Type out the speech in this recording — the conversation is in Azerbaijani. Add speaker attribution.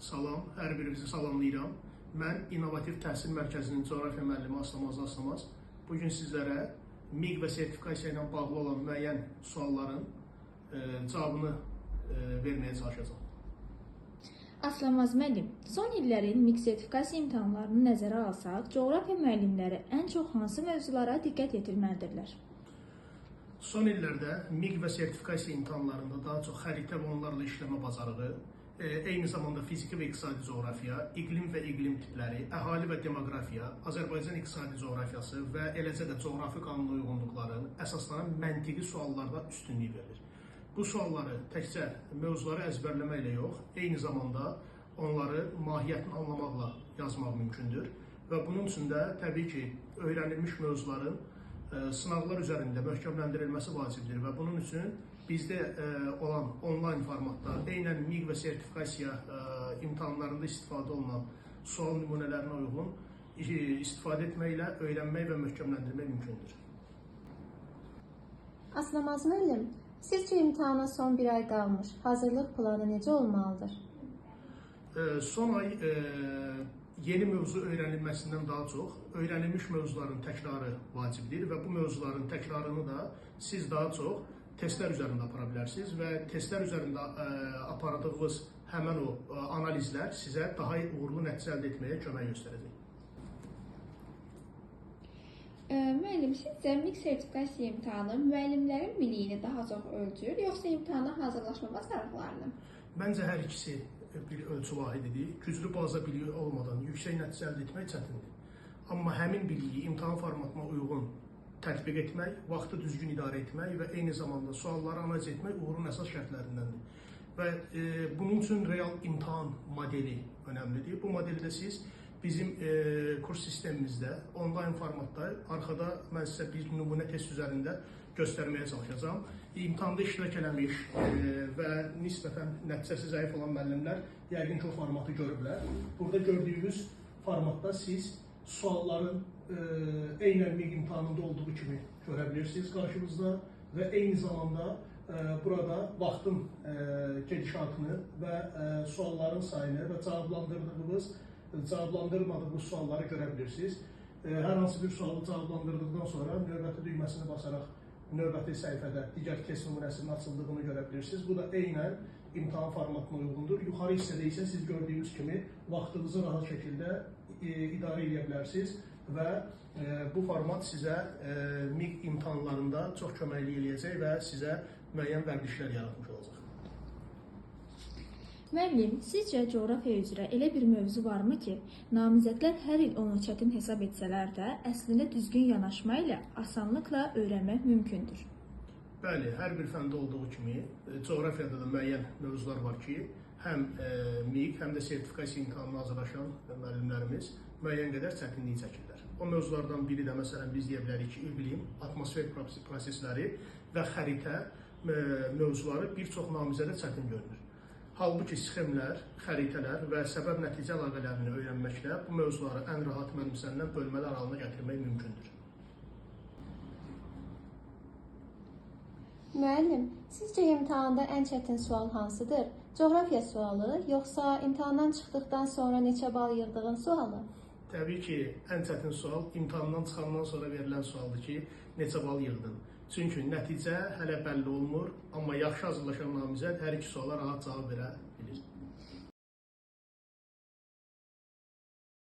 Speaker 1: Salam, hər birinizi salamlayıram. Mən İnnovativ Təhsil Mərkəzinin coğrafiya müəllimi Aslamaz. Bugün sizlərə MİQ və sertifikasiya ilə bağlı olan müəyyən sualların cavabını verməyə çalışacağım.
Speaker 2: Aslamaz müəllim, son illərin MİQ sertifikasiya imtahanlarını nəzərə alsaq, coğrafiya müəllimləri ən çox hansı mövzulara diqqət yetirməlidirlər?
Speaker 1: Son illərdə MİQ və sertifikasiya imtahanlarında daha çox xəritə və onlarla işləmə bacarığı, eyni zamanda fiziki və iqtisadi coğrafiya, iqlim və iqlim tipləri, əhali və demoqrafiya, Azərbaycan iqtisadi coğrafiyası və eləcə də coğrafi qanuna uyğunluqların əsaslanan məntiqi suallarda üstünlük verilir. Bu sualları təkcə mövzuları əzbərləməklə yox, eyni zamanda onları mahiyyətini anlamaqla yazmaq mümkündür və bunun üçün də təbii ki, öyrənilmiş mövzuların sınaqlar üzərində möhkəmləndirilməsi vacibdir və bunun üçün bizdə olan onlayn formatda eynən MİQ və sertifikasiya imtahanlarında istifadə olunan sual nümunələrinə uyğun istifadə etməklə öyrənmək və möhkəmləndirmək mümkündür.
Speaker 3: Aslamaz müəllim, sizcə imtahana son bir ay qalmış, hazırlıq planı necə olmalıdır?
Speaker 1: Son ay yeni mövzu öyrənilməsindən daha çox öyrənilmiş mövzuların təkrarı vacibdir və bu mövzuların təkrarını da siz daha çox testlər üzərində apara bilərsiniz və testlər üzərində apardığınız həmən o analizlər sizə daha uğurlu nəticə əldə etməyə kömək göstərəcək.
Speaker 2: Müəllim, sizcə MİQ sertifikasiya imtahanı müəllimlərin biliyini daha çox ölçür, yoxsa imtahana hazırlaşma bacarıqlarını?
Speaker 1: Məncə hər ikisi bir ölçü vahididir. Güclü baza biliyi olmadan yüksək nəticə əldə etmək çətindir. Amma həmin biliyi imtahan formatına uyğun tətbiq etmək, vaxtı düzgün idarə etmək və eyni zamanda sualları analiz etmək uğurun əsas şərtlərindəndir. Və bunun üçün real imtahan modeli önəmlidir. Bu modeli də siz bizim kurs sistemimizdə onlayn formatda arxada mən sizə bir nümunə test üzərində göstərməyə çalışacağam. İmtahanda iştirak eləmiş və nisbətən nəticəsi zəif olan müəllimlər yəqin ki, o formatı görüblər. Burada gördüyünüz formatda siz sualların eynən MİQ imtahanında olduğu kimi görə bilirsiniz qarşınızda və eyni zamanda burada vaxtın gedişatını və sualların sayını və cavablandırmadığınız sualları görə bilirsiniz. Hər hansı bir sualı cavablandırdıqdan sonra növbəti düyməsini basaraq növbəti səhifədə digər test nümunəsinin açıldığını görə bilirsiniz. Bu da eynən imtahan formatına uyğundur. Yuxarı hissədə isə siz gördüyünüz kimi vaxtınızı rahat şəkildə idarə edə bilərsiniz və bu format sizə MİQ imtahanlarında çox köməkli eləyəcək və sizə müəyyən vərdişlər yaratmış olacaq.
Speaker 2: Müəllim, sizcə coğrafiya üzrə elə bir mövzu varmı ki, namizədlər hər il onu çətin hesab etsələr də, əslində düzgün yanaşma ilə asanlıqla öyrənmək mümkündür?
Speaker 1: Bəli, hər bir fəndə olduğu kimi coğrafiyada da müəyyən mövzular var ki, həm MİQ, həm də sertifikasiya imtahanına hazırlaşan müəllimlərimiz müəyyən qədər çətinlik çəkirlər. O mövzulardan biri də məsələn biz deyə bilərik ki, iqlim, atmosfer prosesləri və xəritə mövzuları bir çox namizədə çətin görünür. Halbuki sxemlər, xəritələr və səbəb-nəticə əlaqələrini öyrənməklə bu mövzuları ən rahat mənimsənilən bölmələr halına gətirmək mümkündür.
Speaker 3: Müəllim, sizcə imtahanda ən çətin sual hansıdır? Coğrafiya sualı, yoxsa imtahandan çıxdıqdan sonra neçə bal yığdığın sualı?
Speaker 1: Təbii ki, ən çətin sual imtahandan çıxandan sonra verilən sualdır ki, neçə bal yığdın? Çünki nəticə hələ bəlli olmur, amma yaxşı hazırlaşan namizəd hər iki suala rahat cavab verə